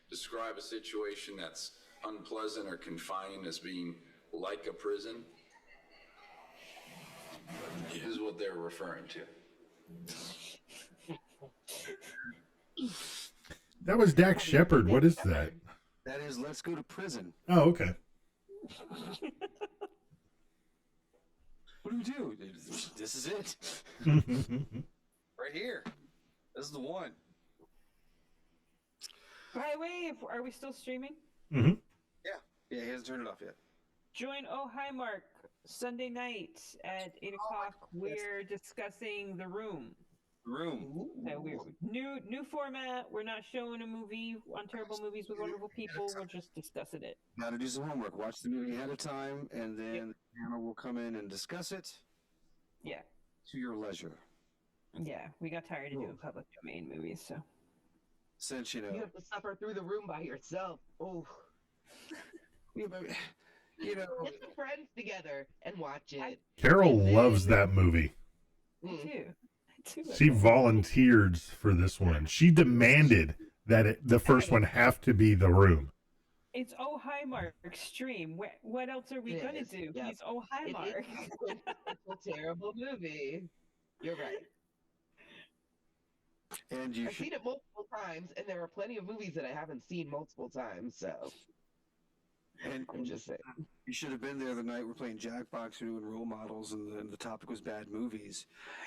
describe a situation that's unpleasant or confining as being like a prison? This is what they're referring to. That was Dax Shepard. What is that? That is Let's Go to Prison. Oh, okay. What do we do? This is it. Right here. This is the one. By the way, are we still streaming? Mm-hmm. Yeah, he hasn't turned it off yet. Join Oh Hi Mark Sunday night at 8 o'clock. We're discussing The Room. So we're new format. We're not showing a movie on Terrible Movies with Wonderful People. We're just discussing it. Got to do some homework. Watch the movie ahead of time, and then the panel will come in and discuss it. Yeah. To your leisure. Yeah, we got tired of doing public domain movies, so. Since, you have to suffer through the room by yourself. Oh. Yeah, but, get some friends together and watch it. Carol loves that movie. I do. She volunteered for this one. She demanded that the first one have to be The Room. It's Oh Hi Mark stream. What else are we gonna do? Yep. He's Oh Hi Mark. It's a terrible movie. You're right. And I've seen it multiple times, and there are plenty of movies that I haven't seen multiple times. So, and I'm just saying, you should have been there the night we're playing Jackbox, we're doing role models, and the topic was bad movies,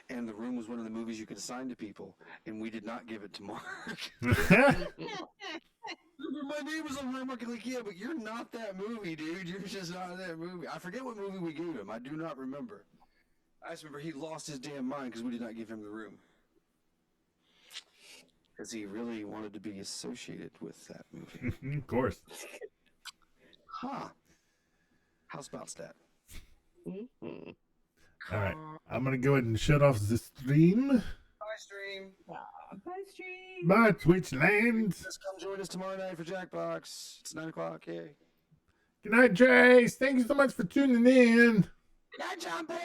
and The Room was one of the movies you could assign to people, and we did not give it to Mark. My name was on Mark. Like, yeah, but you're not that movie, dude. You're just not that movie. I forget what movie we gave him. I do not remember. I just remember he lost his damn mind because we did not give him The Room. Because he really wanted to be associated with that movie. Of course. Huh. How's about that? Mm-hmm. All right. I'm going to go ahead and shut off the stream. Bye, stream. Bye, stream. Bye, Twitch land. Just come join us tomorrow night for Jackbox. It's 9 o'clock. Yay. Good night, Trace. Thank you so much for tuning in. Good night, John Boy.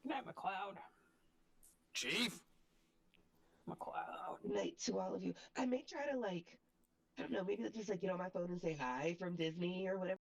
Good night, McLeod. Chief. McLeod. Good night to all of you. I may try to I don't know, maybe just get on my phone and say hi from Disney or whatever.